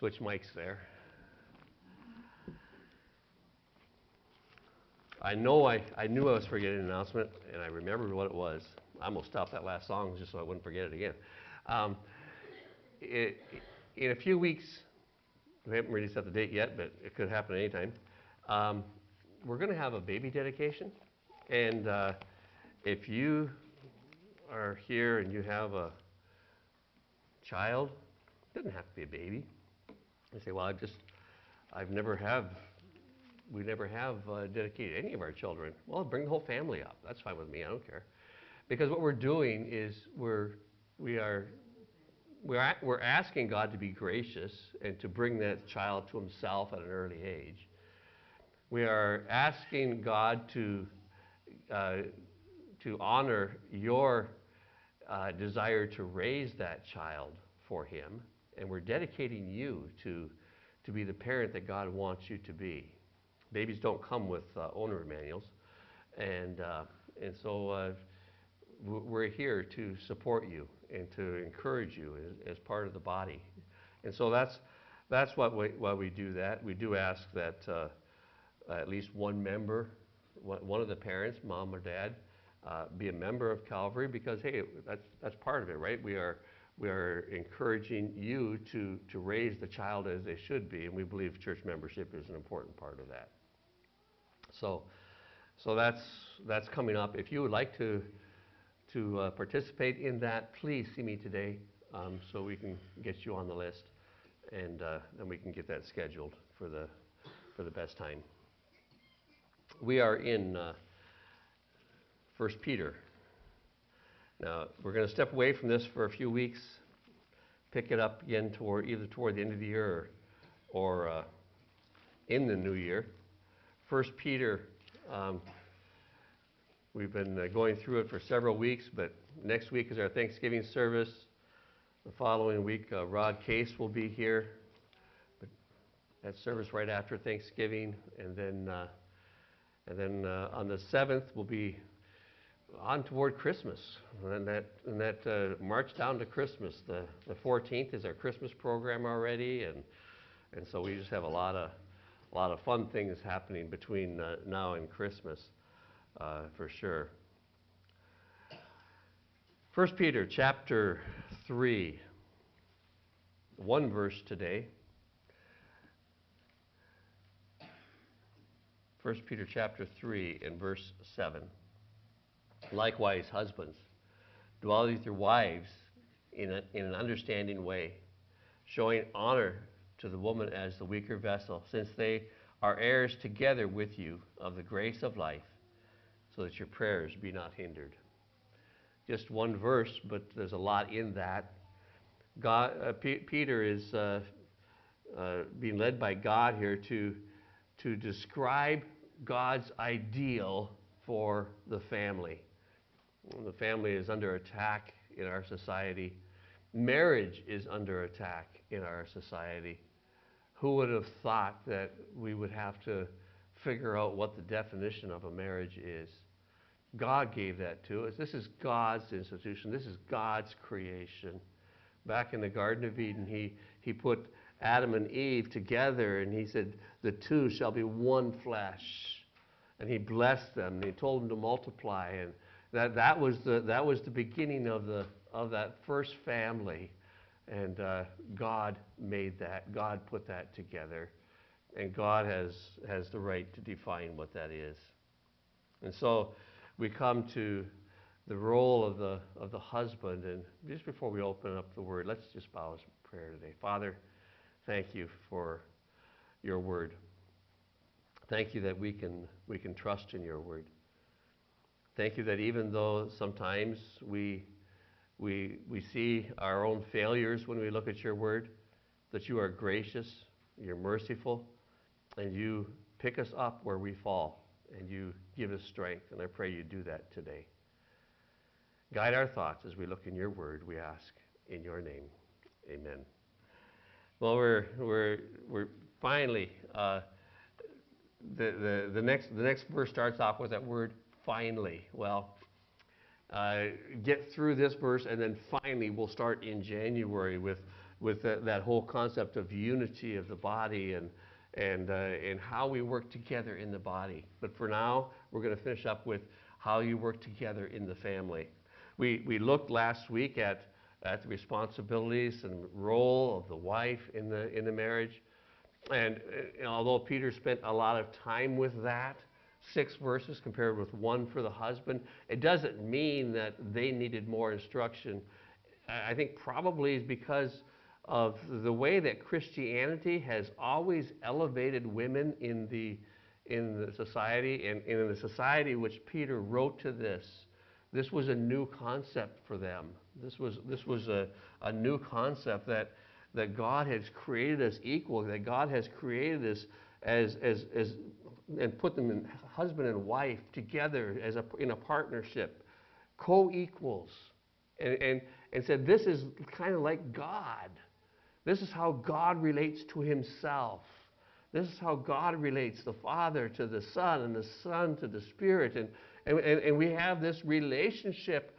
Switch mics there. I knew I was forgetting an announcement, and I remembered what it was. I almost stopped that last song just so I wouldn't forget it again. In a few weeks, we haven't really set the date yet, but it could happen anytime. We're going to have a baby dedication, and if you are here and you have a child, it doesn't have to be a baby. You say, well, we never have dedicated any of our children. Well, bring the whole family up. That's fine with me. I don't care. Because what we're doing is we're asking God to be gracious and to bring that child to himself at an early age. We are asking God to honor your desire to raise that child for him, and we're dedicating you to be the parent that God wants you to be. Babies don't come with owner manuals, and so we're here to support you and to encourage you as part of the body. And so that's why we do that. We do ask that at least one member, one of the parents, mom or dad, be a member of Calvary, because hey, that's part of it, right? We are encouraging you to raise the child as they should be, and we believe church membership is an important part of that. So that's coming up. If you would like to participate in that, please see me today, so we can get you on the list, and then we can get that scheduled for the best time. We are in 1 Peter. Now, we're going to step away from this for a few weeks, pick it up again either toward the end of the year or in the new year. 1 Peter, we've been going through it for several weeks, but next week is our Thanksgiving service. The following week, Rod Case will be here. But that service right after Thanksgiving, and then on the 7th we'll be on toward Christmas, and that march down to Christmas. The 14th is our Christmas program already, and so we just have a lot of fun things happening between now and Christmas, for sure. 1 Peter chapter 3, one verse today. 1 Peter chapter 3 and verse 7. Likewise, husbands, dwell with your wives in an understanding way, showing honor to the woman as the weaker vessel, since they are heirs together with you of the grace of life, so that your prayers be not hindered. Just one verse, but there's a lot in that. Peter is being led by God here to describe God's ideal for the family. The family is under attack in our society. Marriage is under attack in our society. Who would have thought that we would have to figure out what the definition of a marriage is? God gave that to us. This is God's institution. This is God's creation. Back in the Garden of Eden, he put Adam and Eve together, and he said, the two shall be one flesh. And he blessed them, and he told them to multiply, and that was the beginning of that first family. And God made that. God put that together, and God has the right to define what that is. And so we come to the role of the husband, and just before we open up the word, let's just bow as prayer today. Father, thank you for your word. Thank you that we can trust in your word. Thank you that even though sometimes we see our own failures when we look at your word, that you are gracious, you're merciful, and you pick us up where we fall, and you give us strength. And I pray you do that today. Guide our thoughts as we look in your word, we ask in your name. Amen. Well, we're finally, the next verse starts off with that word finally. Well, get through this verse, and then finally we'll start in January with with that whole concept of unity of the body and how we work together in the body. But for now, we're going to finish up with how you work together in the family. We looked last week at the responsibilities and role of the wife in the marriage. And although Peter spent a lot of time with that, 6 verses compared with 1 for the husband, it doesn't mean that they needed more instruction. I think probably is because of the way that Christianity has always elevated women in the society, and in the society which Peter wrote to this was a new concept for them. This was a new concept that God has created us equal, that God has created us as and put them in husband and wife together in a partnership, co-equals, and said this is kind of like God. This is how God relates to himself. This is how God relates, the Father to the Son, and the Son to the Spirit. And we have this relationship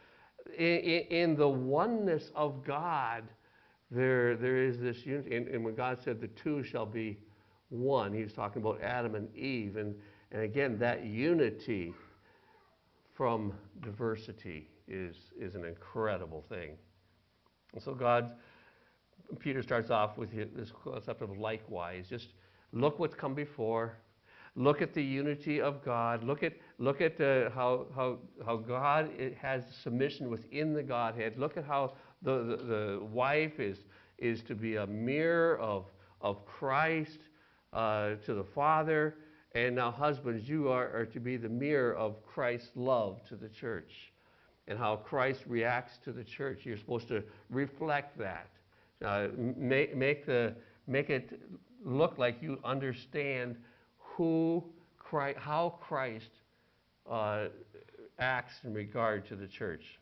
in the oneness of God. There is this unity. And when God said the two shall be one, he was talking about Adam and Eve. And again, that unity from diversity is an incredible thing. And so Peter starts off with this concept of likewise. Just look what's come before. Look at the unity of God. Look at how God has submission within the Godhead. Look at how the wife is to be a mirror of Christ to the Father. And now husbands, you are to be the mirror of Christ's love to the church. And how Christ reacts to the church. You're supposed to reflect that. Make it look like you understand how Christ acts in regard to the church.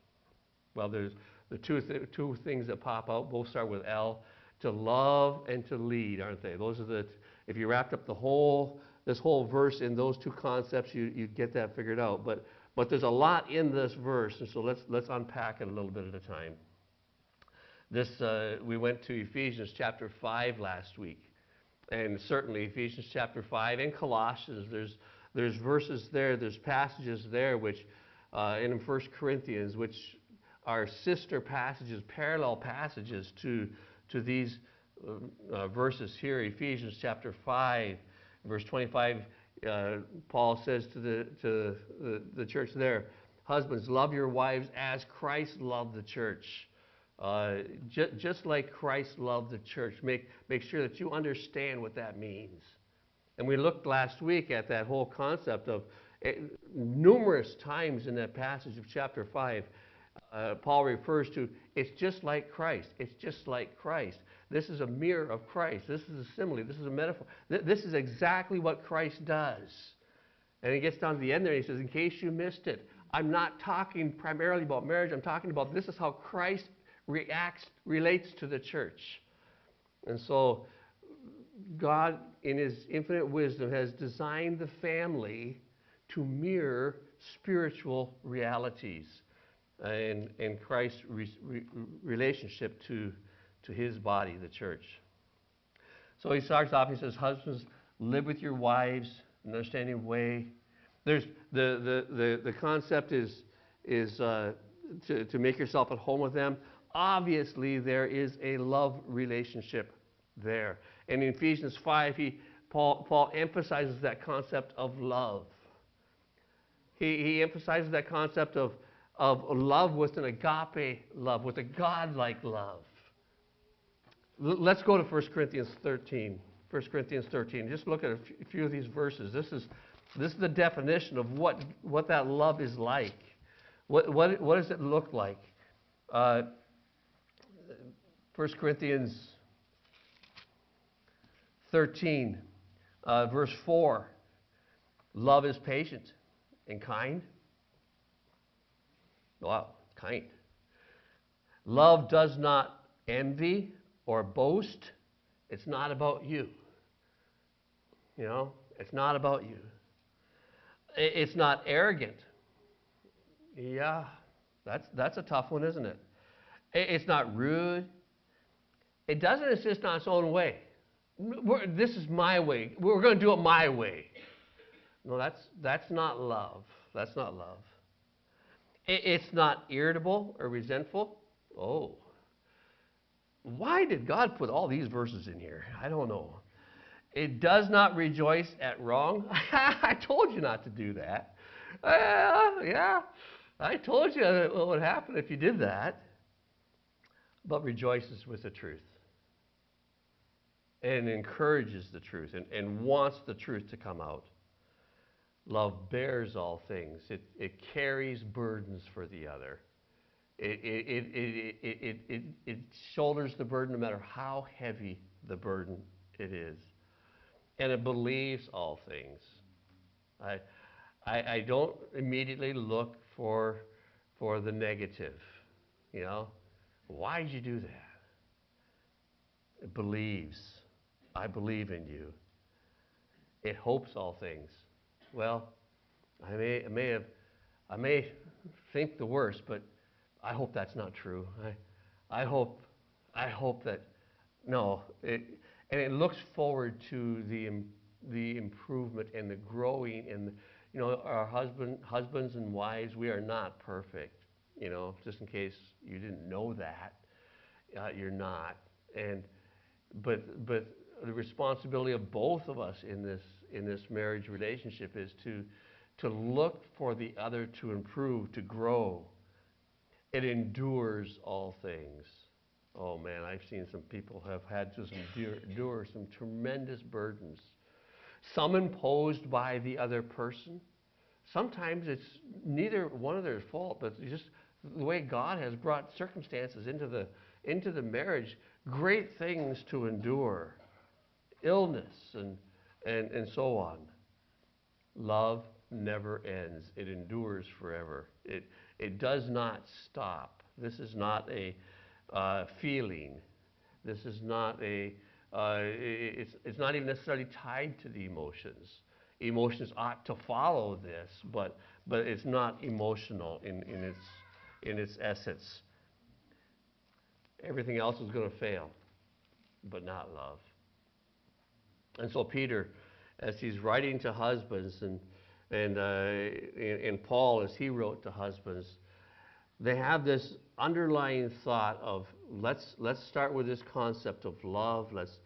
Well, there's the two things that pop out. Both start with L. To love and to lead, aren't they? Those are if you wrapped up this whole verse in those two concepts, you'd get that figured out. But there's a lot in this verse, and so let's unpack it a little bit at a time. We went to Ephesians chapter 5 last week, and certainly Ephesians chapter 5 and Colossians, there's verses there, there's passages there which, and in 1 Corinthians, which are sister passages, parallel passages to these verses here. Ephesians chapter 5, verse 25, Paul says to the church there, husbands, love your wives as Christ loved the church. Just like Christ loved the church. Make sure that you understand what that means. And we looked last week at that whole concept of numerous times in that passage of chapter 5, Paul refers to, it's just like Christ. It's just like Christ. This is a mirror of Christ. This is a simile. This is a metaphor. This is exactly what Christ does. And he gets down to the end there and he says, in case you missed it, I'm not talking primarily about marriage. I'm talking about this is how Christ relates to the church. And so God, in his infinite wisdom, has designed the family to mirror spiritual realities and Christ's relationship to his body, the church. So he starts off, he says, husbands, live with your wives in an understanding way. There's the concept is to make yourself at home with them. Obviously, there is a love relationship there. And in Ephesians 5, Paul emphasizes that concept of love. He emphasizes that concept of love with an agape love, with a God-like love. Let's go to 1 Corinthians 13. 1 Corinthians 13. Just look at a few of these verses. This is the definition of what that love is like. What does it look like? 1 Corinthians 13, verse 4. Love is patient and kind. Wow, kind. Love does not envy or boast. It's not about you. You know, it's not about you. It's not arrogant. Yeah, that's a tough one, isn't it? It's not rude. It doesn't insist on its own way. This is my way. We're going to do it my way. No, that's not love. That's not love. It's not irritable or resentful. Oh, why did God put all these verses in here? I don't know. It does not rejoice at wrong. I told you not to do that. Yeah, I told you what would happen if you did that. But rejoices with the truth and encourages the truth and wants the truth to come out. Love bears all things. It carries burdens for the other. It shoulders the burden no matter how heavy the burden it is. And it believes all things. I don't immediately look for the negative. You know, why did you do that? It believes. I believe in you. It hopes all things. Well, I may think the worst, but I hope that's not true. I hope that no. And it looks forward to the improvement and the growing. And our husbands and wives, we are not perfect. Just in case you didn't know that, you're not. But the responsibility of both of us in this marriage relationship is to look for the other to improve, to grow. It endures all things. Oh man, I've seen some people have had to endure some tremendous burdens. Some imposed by the other person. Sometimes it's neither one of their fault, but it's just the way God has brought circumstances into the marriage, great things to endure. Illness and so on. Love never ends. It endures forever. It does not stop. This is not a feeling. This is not it's not even necessarily tied to the emotions. Emotions ought to follow this, but it's not emotional in its essence. Everything else is going to fail, but not love. And so Peter, as he's writing to husbands, and Paul, as he wrote to husbands, they have this underlying thought of let's start with this concept of love. Let's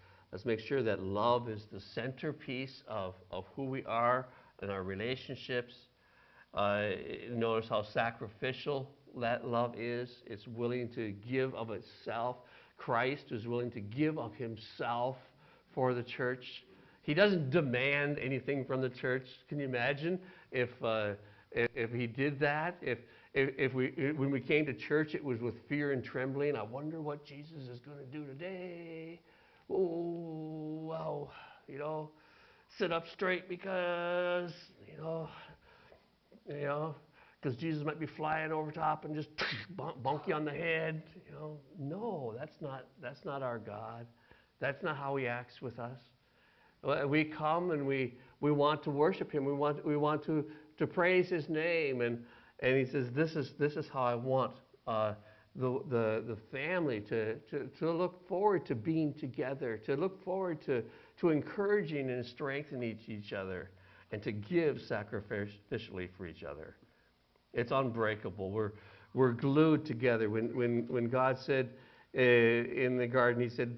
make sure that love is the centerpiece of who we are in our relationships. Notice how sacrificial that love is. It's willing to give of itself. Christ is willing to give of himself for the church. He doesn't demand anything from the church. Can you imagine if he did that? When we came to church, it was with fear and trembling. I wonder what Jesus is going to do today. Oh, well, sit up straight because because Jesus might be flying over top and just bonk you on the head. No, that's not our God. That's not how he acts with us. We come and we want to worship him. We want to praise his name, and he says this is how I want the family to look forward to being together, to look forward to encouraging and strengthening each other, and to give sacrificially for each other. It's unbreakable. We're glued together. When God said in the garden, he said,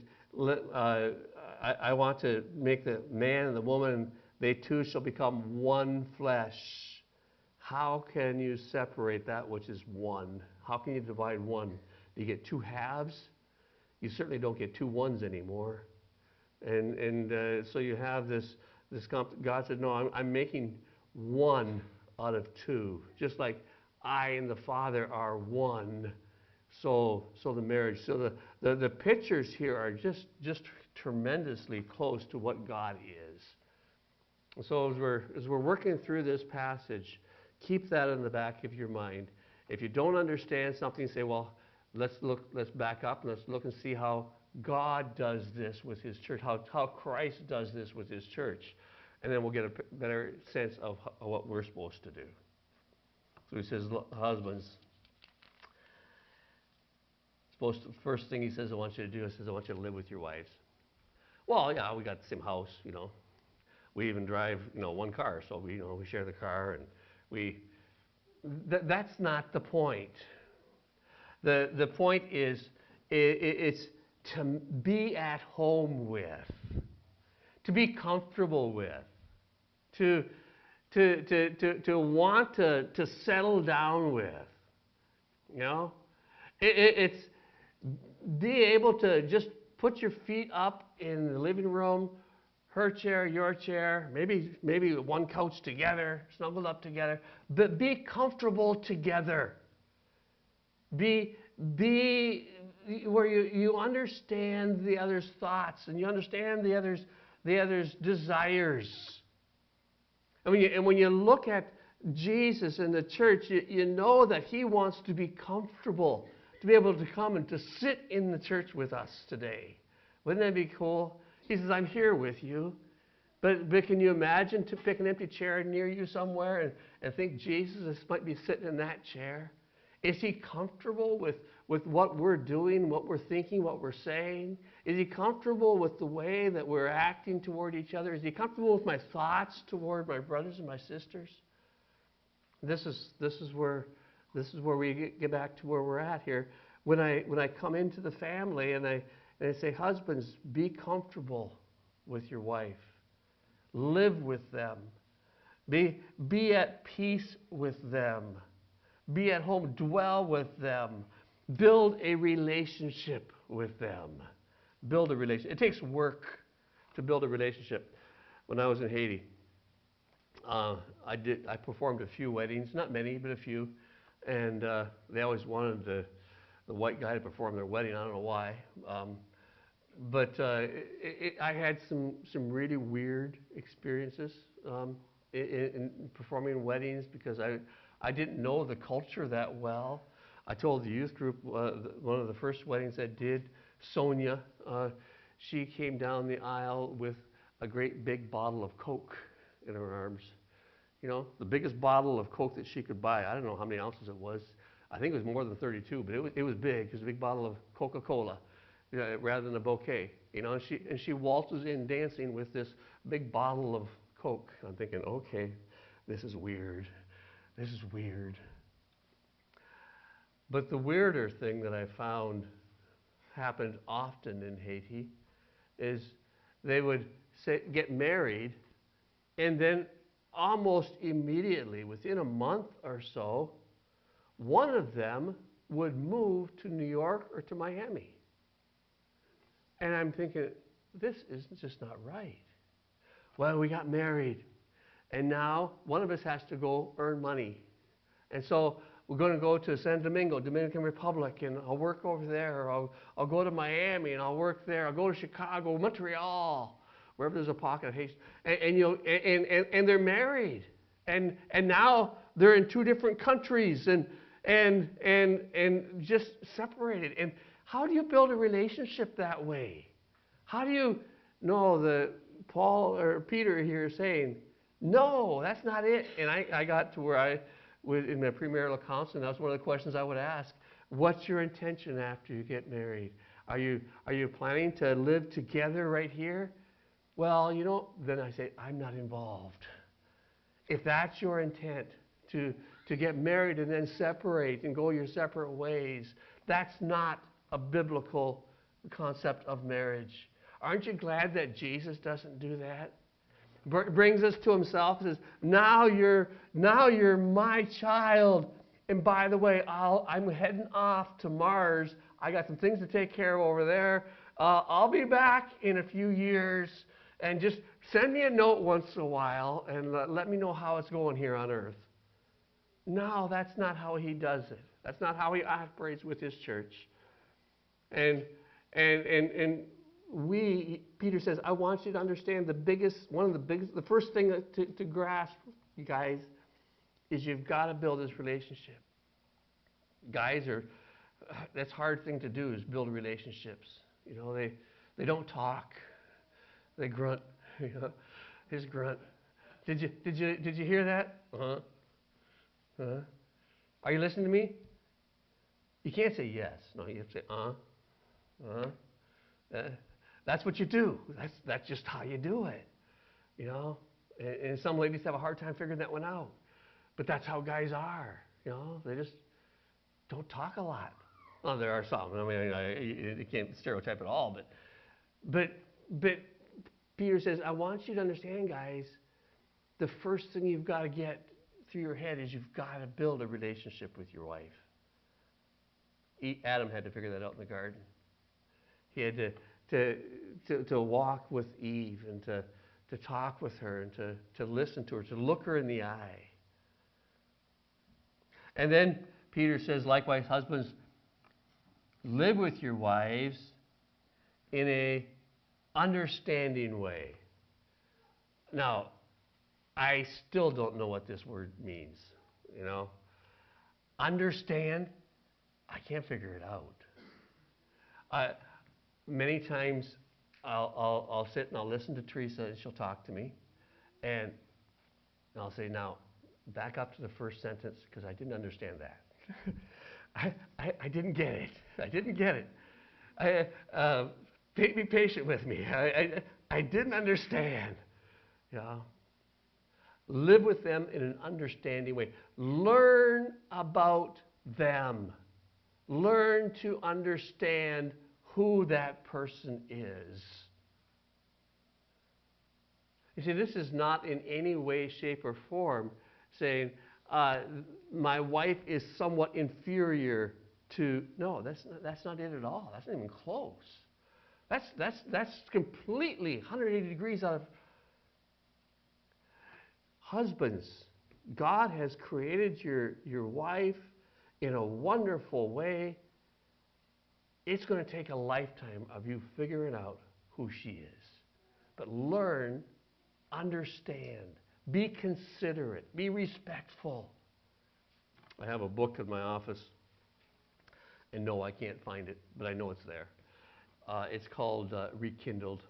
I want to make the man and the woman, they two shall become one flesh. How can you separate that which is one? How can you divide one? Do you get two halves? You certainly don't get two ones anymore. And so you have this God said, no, I'm making one out of two. Just like I and the Father are one. So the marriage. So the pictures here are just tremendously close to what God is. So as we're working through this passage, keep that in the back of your mind. If you don't understand something, say, well, let's back up and let's look and see how God does this with his church, how Christ does this with his church. And then we'll get a better sense of what we're supposed to do. So he says, husbands, First thing he says, I want you to do, he says, I want you to live with your wives. Well, yeah, we got the same house, We even drive, one car, so we share the car, and that's not the point. The point is, it's to be at home with, to be comfortable with, to want to settle down with, It's be able to just put your feet up in the living room, her chair, your chair, maybe one couch together, snuggled up together, but be comfortable together. Be where you understand the other's thoughts and you understand the other's desires. And when you look at Jesus and the church, you know that he wants to be comfortable, to be able to come and to sit in the church with us today. Wouldn't that be cool? He says, I'm here with you. But can you imagine to pick an empty chair near you somewhere and think Jesus might be sitting in that chair? Is he comfortable with what we're doing, what we're thinking, what we're saying? Is he comfortable with the way that we're acting toward each other? Is he comfortable with my thoughts toward my brothers and my sisters? This is where we get back to where we're at here. When I come into the family and I say, husbands, be comfortable with your wife. Live with them. Be at peace with them. Be at home. Dwell with them. Build a relationship with them. Build a relationship. It takes work to build a relationship. When I was in Haiti, I performed a few weddings, not many, but a few, and they always wanted the white guy to perform their wedding. I don't know why, but I had some really weird experiences in performing weddings because I didn't know the culture that well. I told the youth group one of the first weddings I did, Sonia, she came down the aisle with a great big bottle of Coke in her arms. The biggest bottle of Coke that she could buy. I don't know how many ounces it was. I think it was more than 32, but it was big. It was a big bottle of Coca-Cola, rather than a bouquet. And she waltzes in dancing with this big bottle of Coke. I'm thinking, okay, this is weird. This is weird. But the weirder thing that I found happened often in Haiti is they would get married, and then almost immediately, within a month or so, one of them would move to New York or to Miami. And I'm thinking, this is just not right. Well, we got married, and now one of us has to go earn money. And so we're going to go to San Domingo, Dominican Republic, and I'll work over there. Or I'll go to Miami, and I'll work there. I'll go to Chicago, Montreal, wherever there's a pocket of Haiti. And they're married. And now they're in two different countries and just separated. And how do you build a relationship that way? How do you know Paul or Peter here saying, no, that's not it. And I got to where in my premarital counseling, that was one of the questions I would ask. What's your intention after you get married? Are you planning to live together right here? Well, then I say, I'm not involved. If that's your intent, to get married and then separate and go your separate ways, that's not a biblical concept of marriage. Aren't you glad that Jesus doesn't do that? Brings us to himself and says, now you're my child. And by the way, I'm heading off to Mars. I got some things to take care of over there. I'll be back in a few years, and just send me a note once in a while and let me know how it's going here on earth. No, that's not how he does it. That's not how he operates with his church. And Peter says, I want you to understand the first thing to grasp, you guys, is you've got to build this relationship. Guys that's a hard thing to do, is build relationships. They don't talk. They grunt. His grunt. Did you hear that? Uh-huh. Uh-huh. Are you listening to me? You can't say yes. No, you have to say, that's what you do. That's just how you do it, you know. And some ladies have a hard time figuring that one out. But that's how guys are, you know. They just don't talk a lot. Well, there are some. I mean, you can't stereotype at all. But Peter says, I want you to understand, guys, the first thing you've got to get through your head is you've got to build a relationship with your wife. Adam had to figure that out in the garden. He had to walk with Eve and to talk with her and to listen to her, to look her in the eye. And then Peter says, likewise, husbands, live with your wives in a understanding way. Now, I still don't know what this word means, you know. Understand, I can't figure it out. Many times I'll sit and I'll listen to Teresa and she'll talk to me. And I'll say, now, back up to the first sentence because I didn't understand that. I didn't get it. I didn't get it. Be patient with me. I didn't understand. You know? Live with them in an understanding way. Learn about them. Learn to understand who that person is. You see, this is not in any way, shape, or form saying, my wife is somewhat inferior to, no, that's not it at all. That's not even close. That's completely 180 degrees out of. Husbands, God has created your wife in a wonderful way. It's going to take a lifetime of you figuring out who she is. But learn, understand, be considerate, be respectful. I have a book in my office, and no, I can't find it, but I know it's there. It's called Rekindled.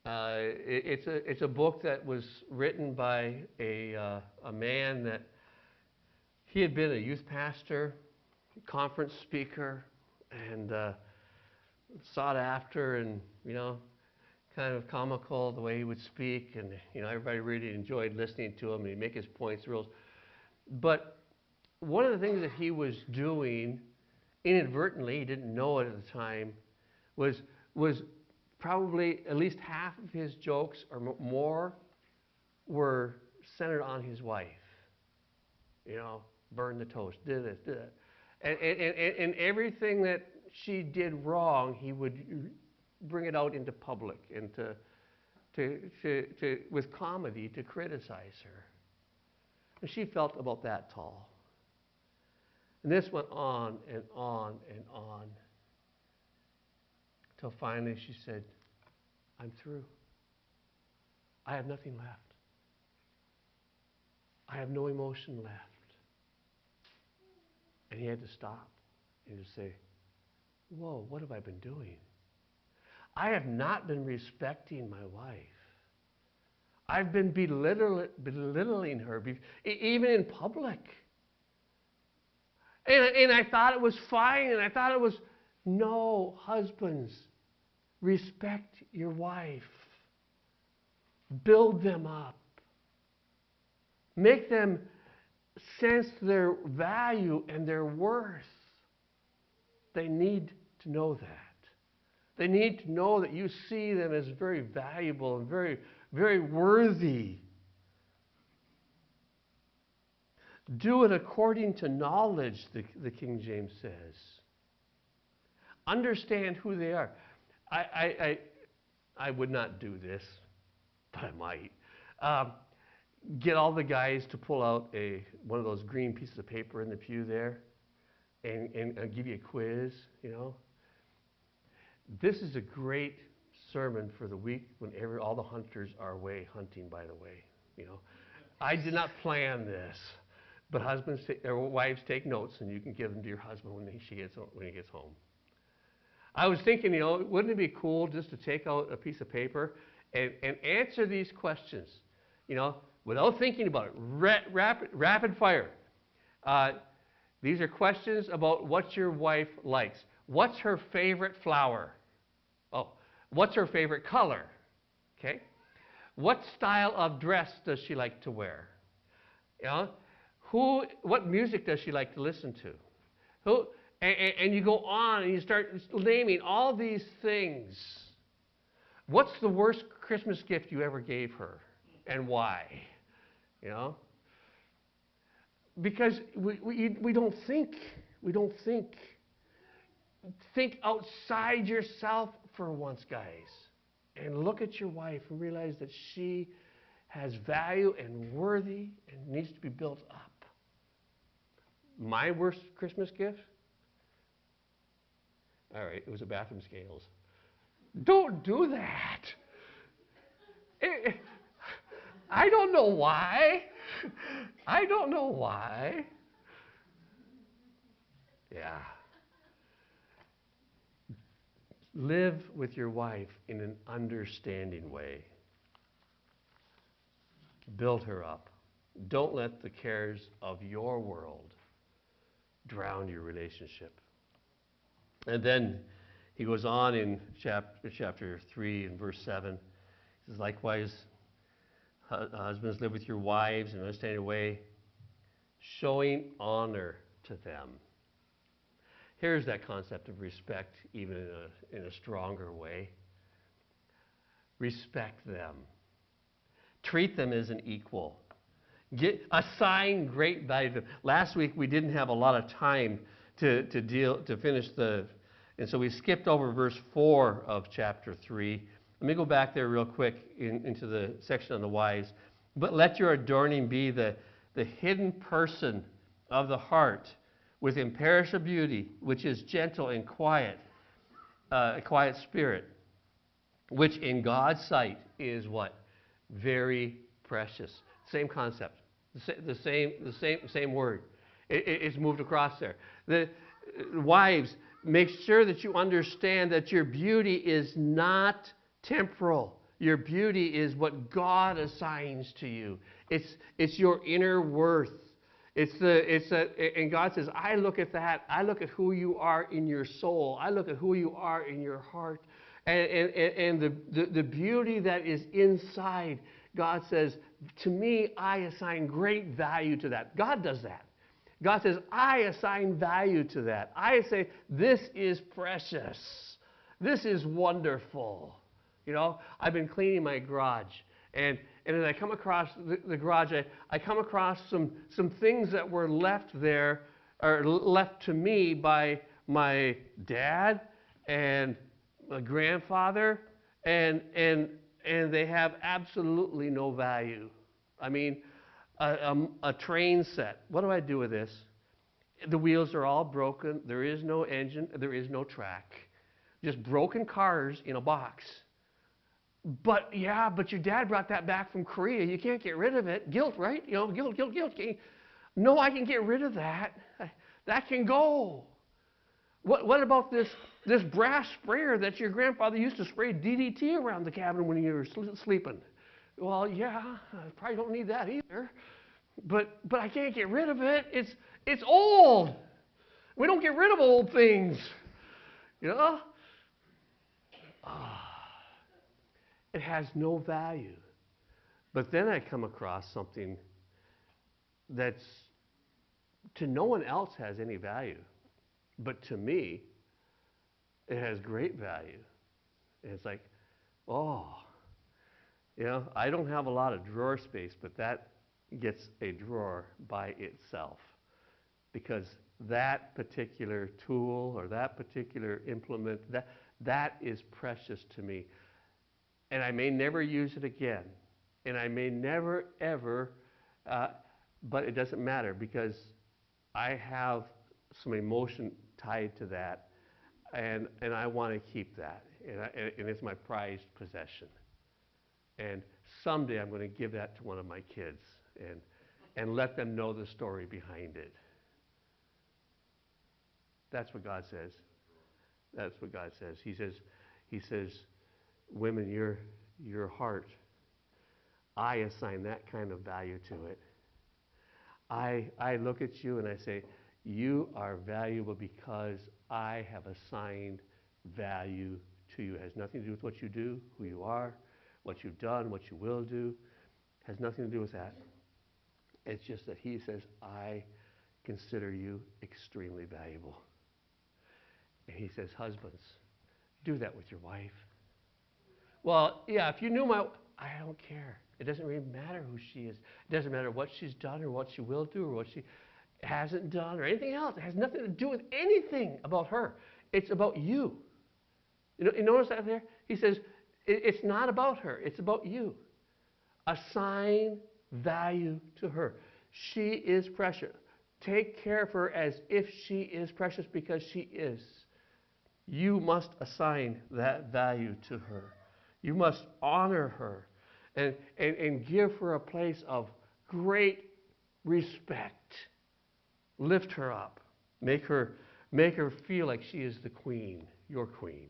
It's a book that was written by a man that he had been a youth pastor, conference speaker, and sought after, and you know, kind of comical the way he would speak, and you know, everybody really enjoyed listening to him. And he'd make his points real. But one of the things that he was doing inadvertently, he didn't know it at the time, was probably at least half of his jokes or more were centered on his wife. You know, burn the toast, do this, do that. And everything that she did wrong, he would bring it out into public and to with comedy to criticize her. And she felt about that tall. And this went on and on and on. Until finally she said, I'm through. I have nothing left. I have no emotion left. And he had to stop and just say, whoa, what have I been doing? I have not been respecting my wife. I've been belittling her, even in public. And I thought it was fine, and I thought it was, no, husbands, respect your wife. Build them up. Make them sense their value and their worth. They need to know that. They need to know that you see them as very valuable and very, very worthy. Do it according to knowledge, the King James says. Understand who they are. I would not do this, but I might. Get all the guys to pull out one of those green pieces of paper in the pew there and give you a quiz, you know. This is a great sermon for the week when all the hunters are away hunting, by the way. You know, I did not plan this, but husbands or wives take notes, and you can give them to your husband when he gets home. I was thinking, you know, wouldn't it be cool just to take out a piece of paper and answer these questions, you know, without thinking about it, rapid fire. These are questions about what your wife likes. What's her favorite flower? Oh, what's her favorite color? Okay. What style of dress does she like to wear? You know, what music does she like to listen to? And you go on and you start naming all these things. What's the worst Christmas gift you ever gave her, and why? You know, because we don't think. We don't think. Think outside yourself for once, guys, and look at your wife and realize that she has value and worthy and needs to be built up. My worst Christmas gift? All right, it was a bathroom scales. Don't do that. I don't know why. I don't know why. Yeah. Live with your wife in an understanding way. Build her up. Don't let the cares of your world drown your relationship. And then he goes on in chapter 3 and verse 7. He says, likewise, husbands, live with your wives in an understanding way, showing honor to them. Here's that concept of respect, even in a stronger way. Respect them. Treat them as an equal. Assign great value to them. Last week we didn't have a lot of time to finish and so we skipped over verse 4 of chapter 3. Let me go back there real quick into the section on the wives. But let your adorning be the hidden person of the heart with imperishable beauty, which is gentle and quiet, a quiet spirit, which in God's sight is what? Very precious. Same concept. The same word. It's moved across there. The wives, make sure that you understand that your beauty is not temporal. Your beauty is what God assigns to you. It's your inner worth. And God says, I look at that. I look at who you are in your soul. I look at who you are in your heart. And the beauty that is inside, God says, to me, I assign great value to that. God does that. God says, I assign value to that. I say, this is precious. This is wonderful. You know, I've been cleaning my garage. And as I come across the garage, I come across some things that were left there, or left to me by my dad and my grandfather, and they have absolutely no value. I mean, a train set. What do I do with this? The wheels are all broken. There is no engine. There is no track. Just broken cars in a box. But your dad brought that back from Korea. You can't get rid of it. Guilt, right? You know, guilt. No, I can get rid of that. That can go. What about this brass sprayer that your grandfather used to spray DDT around the cabin when you were sleeping? Well, yeah, I probably don't need that either. But I can't get rid of it. It's old. We don't get rid of old things. You know? It has no value. But then I come across something that's to no one else has any value. But to me, it has great value. And it's like, oh, you know, I don't have a lot of drawer space, but that gets a drawer by itself. Because that particular tool or that particular implement, that is precious to me. And I may never use it again. And I may never, ever, but it doesn't matter because I have some emotion tied to that. And I want to keep that. And it's my prized possession. And someday I'm going to give that to one of my kids and let them know the story behind it. That's what God says. That's what God says. He says, women, your heart, I assign that kind of value to it. I look at you and I say, You are valuable because I have assigned value to you. It has nothing to do with what you do, who you are, what you've done, what you will do. It has nothing to do with that. It's just that he says, I consider you extremely valuable. And he says, husbands, do that with your wife. Well, yeah, if you knew I don't care. It doesn't really matter who she is. It doesn't matter what she's done or what she will do or what she hasn't done or anything else. It has nothing to do with anything about her. It's about you. You notice that there? He says, it's not about her. It's about you. Assign value to her. She is precious. Take care of her as if she is precious because she is. You must assign that value to her. You must honor her and give her a place of great respect. Lift her up. Make her feel like she is the queen, your queen.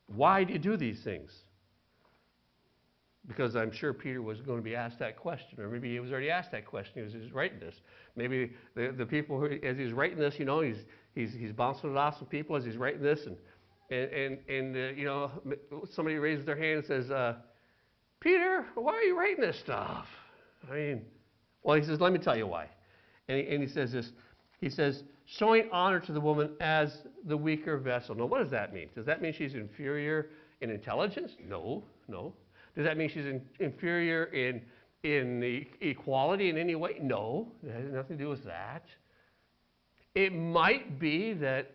Why do you do these things? Because I'm sure Peter was going to be asked that question, or maybe he was already asked that question as he was writing this. Maybe the people, as he's writing this, he's bouncing it off some people as he's writing this, and somebody raises their hand and says, Peter, why are you writing this stuff? He says, let me tell you why. And he says this. He says, showing honor to the woman as the weaker vessel. Now, what does that mean? Does that mean she's inferior in intelligence? No. Does that mean she's inferior in the equality in any way? No. It has nothing to do with that. It might be that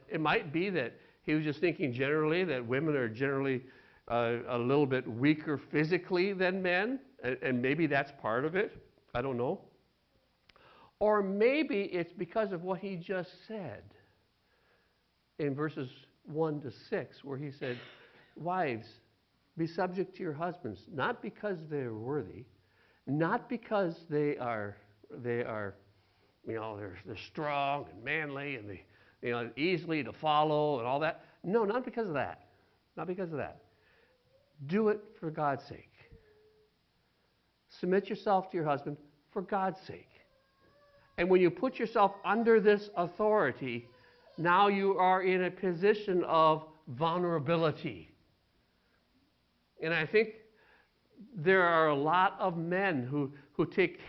he was just thinking generally that women are generally a little bit weaker physically than men, and maybe that's part of it. I don't know. Or maybe it's because of what he just said in verses 1 to 6, where he said, wives, be subject to your husbands, not because they're worthy, not because they're strong and manly and easily to follow and all that. No, not because of that. Not because of that. Do it for God's sake. Submit yourself to your husband for God's sake. And when you put yourself under this authority, now you are in a position of vulnerability. And I think there are a lot of men who take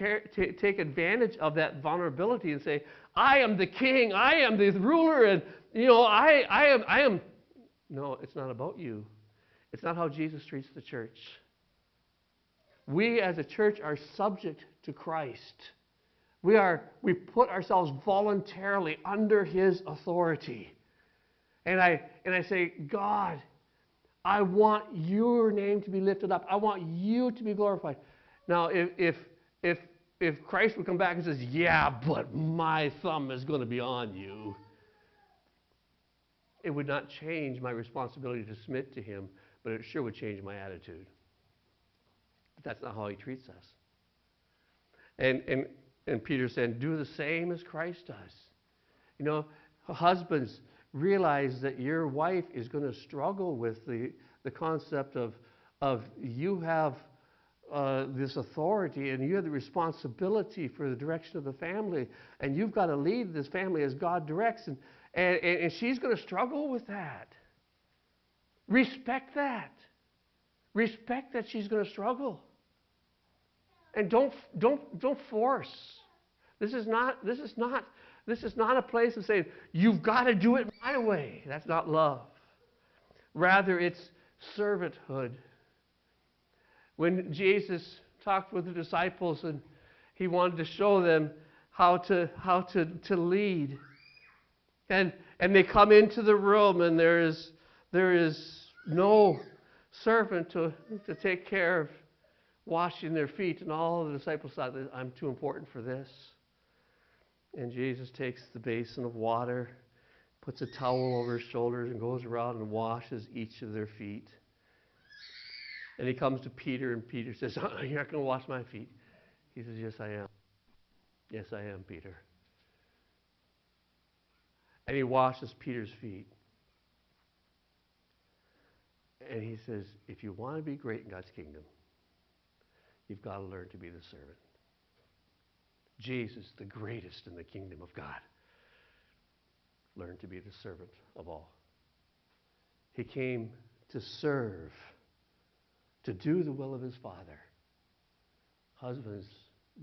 advantage of that vulnerability and say, I am the king, I am the ruler, and I am. No, it's not about you. It's not how Jesus treats the church. We as a church are subject to Christ. We put ourselves voluntarily under his authority. And I say, God, I want your name to be lifted up. I want you to be glorified. Now, if Christ would come back and says, yeah, but my thumb is going to be on you, it would not change my responsibility to submit to him, but it sure would change my attitude. But that's not how he treats us. And Peter said, do the same as Christ does. Husbands, realize that your wife is going to struggle with the concept of you have this authority and you have the responsibility for the direction of the family, and you've got to lead this family as God directs, and she's going to struggle with that. Respect that. Respect that she's going to struggle. And don't force. This is not a place of saying, you've got to do it my way. That's not love. Rather, it's servanthood. When Jesus talked with the disciples and he wanted to show them how to lead, and they come into the room and there is no servant to take care of washing their feet, and all of the disciples thought, I'm too important for this. And Jesus takes the basin of water, puts a towel over his shoulders, and goes around and washes each of their feet. And he comes to Peter, and Peter says, you're not going to wash my feet. He says, yes, I am. Yes, I am, Peter. And he washes Peter's feet. And he says, if you want to be great in God's kingdom, you've got to learn to be the servant. Jesus, the greatest in the kingdom of God, learned to be the servant of all. He came to serve, to do the will of his Father. Husbands,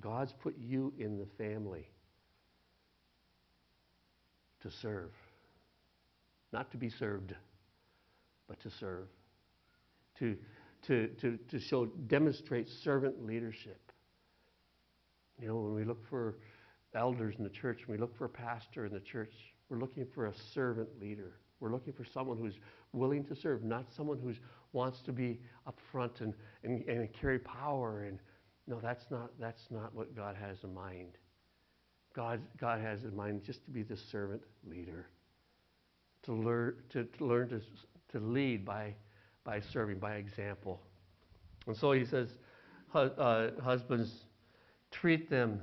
God's put you in the family to serve. Not to be served, but to serve. To demonstrate servant leadership. You know, when we look for elders in the church, when we look for a pastor in the church, we're looking for a servant leader. We're looking for someone who's willing to serve, not someone who wants to be up front and carry power. And no, that's not what God has in mind. God has in mind just to be the servant leader, to learn to lead by serving, by example. And so he says, husbands, treat them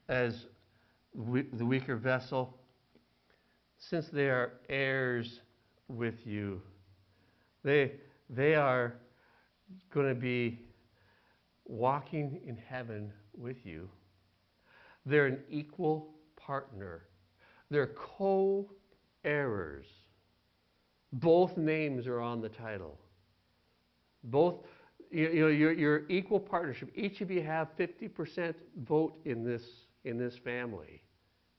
as the weaker vessel, since they are heirs with you. They are going to be walking in heaven with you. They're an equal partner. They're co-heirs. Both names are on the title. Both, your equal partnership. Each of you have 50% vote in this family,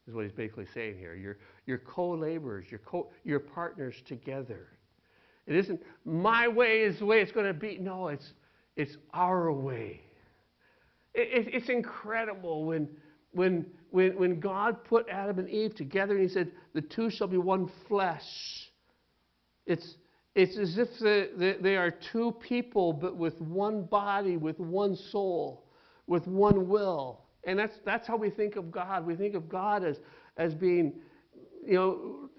is what he's basically saying here. You're co-laborers. You're partners together. It isn't my way is the way it's going to be. No, it's our way. It's incredible when God put Adam and Eve together and he said, the two shall be one flesh. It's as if they are two people, but with one body, with one soul, with one will. And that's how we think of God. We think of God as being,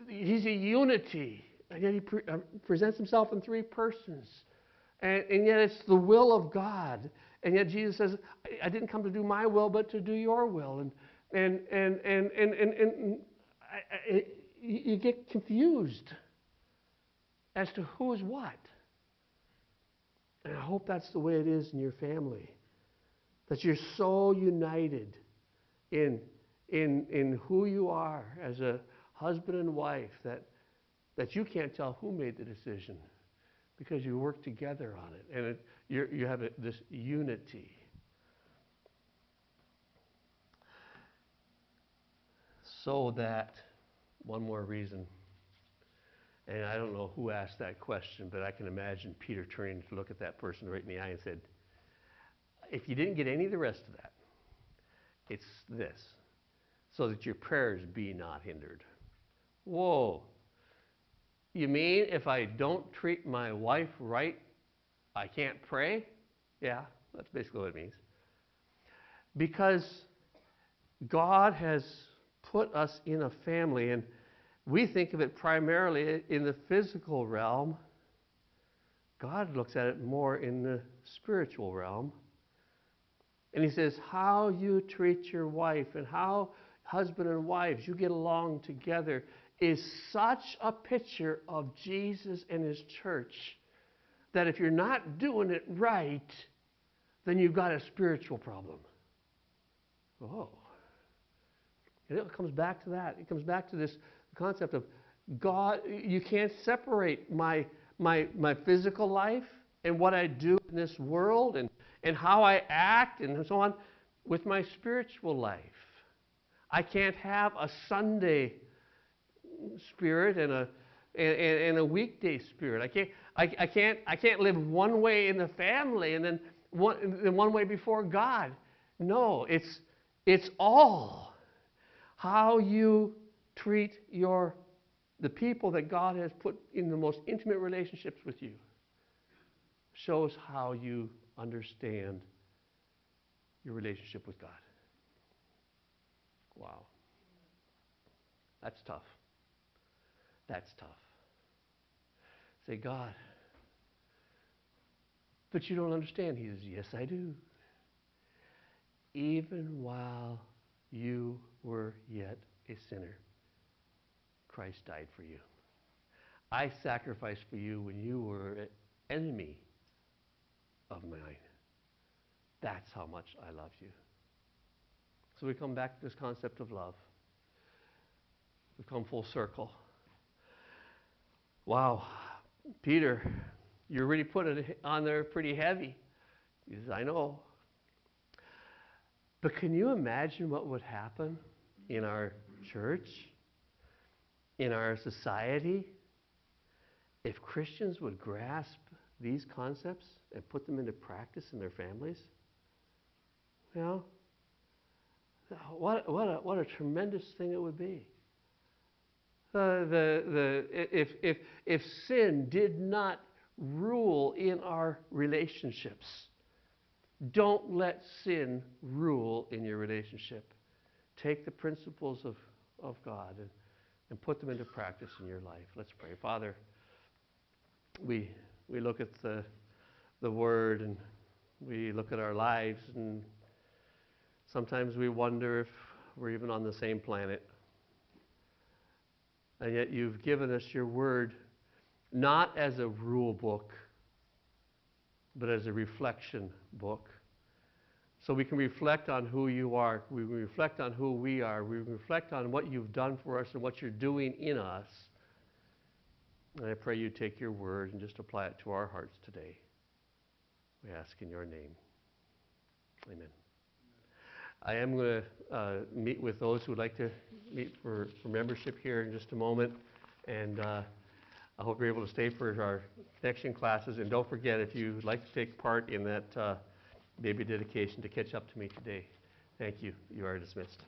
he's a unity. And yet he presents himself in three persons. And yet it's the will of God. And yet Jesus says, I didn't come to do my will, but to do your will. And you get confused as to who is what. And I hope that's the way it is in your family. That you're so united in who you are as a husband and wife that you can't tell who made the decision because you work together on it. And you have this unity. So that, one more reason, and I don't know who asked that question, but I can imagine Peter turning to look at that person right in the eye and said, if you didn't get any of the rest of that, it's this, so that your prayers be not hindered. Whoa. You mean if I don't treat my wife right, I can't pray? Yeah, that's basically what it means. Because God has put us in a family, and we think of it primarily in the physical realm. God looks at it more in the spiritual realm. And he says, how you treat your wife and how husband and wives, you get along together, is such a picture of Jesus and his church that if you're not doing it right, then you've got a spiritual problem. Oh. And it comes back to that. It comes back to this concept of God. You can't separate my physical life and what I do in this world and how I act and so on with my spiritual life. I can't have a Sunday spirit and a weekday spirit. I can't live one way in the family and then one way before God. No, it's all how you treat the people that God has put in the most intimate relationships with you shows how you understand your relationship with God. Wow. That's tough. That's tough. Say, God, but you don't understand. He says, yes, I do. Even while you were yet a sinner, Christ died for you. I sacrificed for you when you were an enemy of mine. That's how much I love you. So we come back to this concept of love. We come full circle. Wow, Peter, you really put it on there pretty heavy. He says, I know. But can you imagine what would happen in our church, in our society, if Christians would grasp these concepts and put them into practice in their families? You know, what a tremendous thing it would be. If sin did not rule in our relationships, don't let sin rule in your relationship. Take the principles of God and put them into practice in your life. Let's pray. Father, we look at the Word and we look at our lives, and sometimes we wonder if we're even on the same planet. And yet you've given us your Word not as a rule book, but as a reflection book. So we can reflect on who you are. We can reflect on who we are. We can reflect on what you've done for us and what you're doing in us. And I pray you take your Word and just apply it to our hearts today. We ask in your name. Amen. I am going to meet with those who would like to meet for membership here in just a moment. And I hope you're able to stay for our connection classes. And don't forget, if you'd like to take part in that baby dedication, to catch up to me today. Thank you. You are dismissed.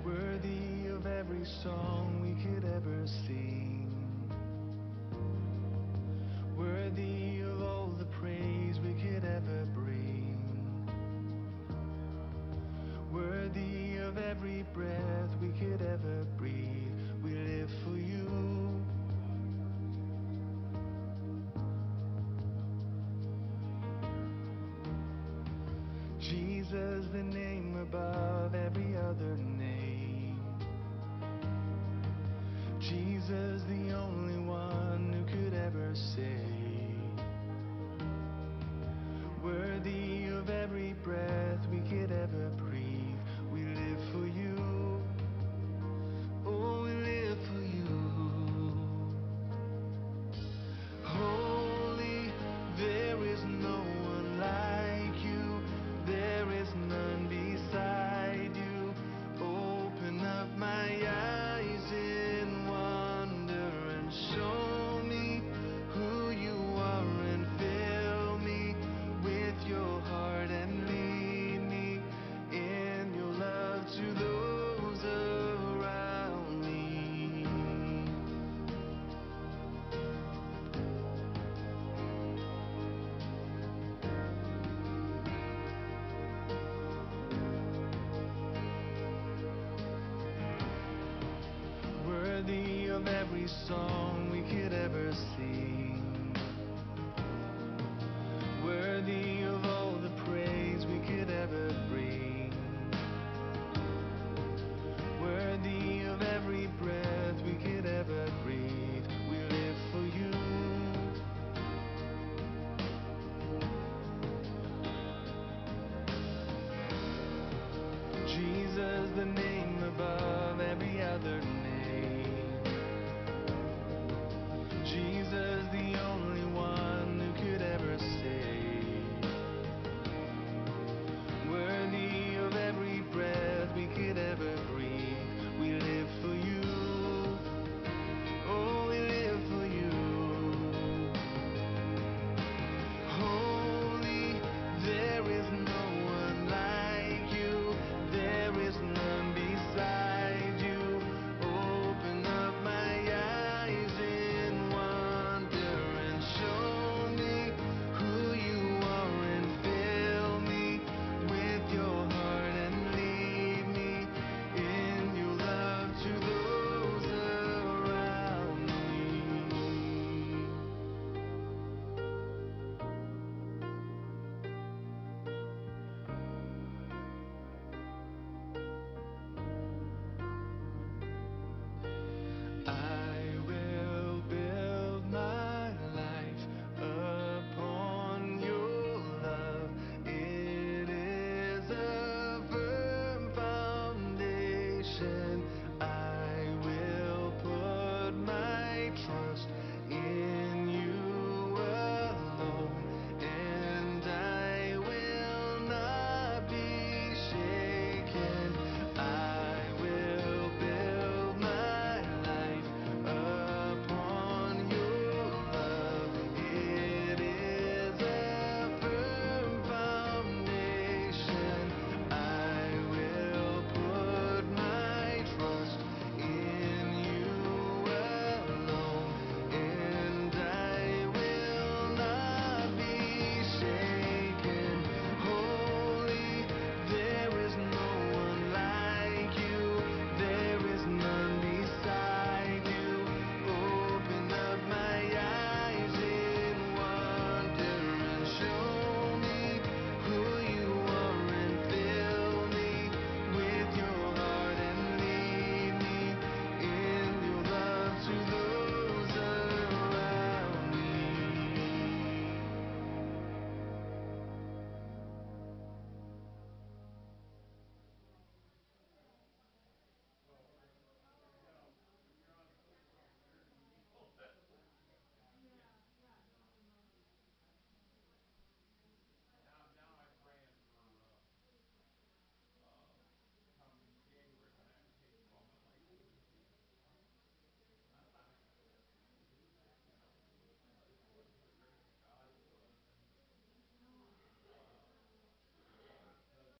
Worthy of every song we could ever sing, worthy of all the praise we could ever bring, worthy of every breath we could ever breathe. We live for you. Jesus, the name above every other name. Jesus, the only one who could ever save. Worthy of every breath we could ever breathe. We live for you. Oh, we live for you. Holy, there is no one like you. There is none beside you. Open up my eyes in wonder and show me who you are, and fill me with your heart and lead me in your love to those around me. Worthy of every song we could ever sing,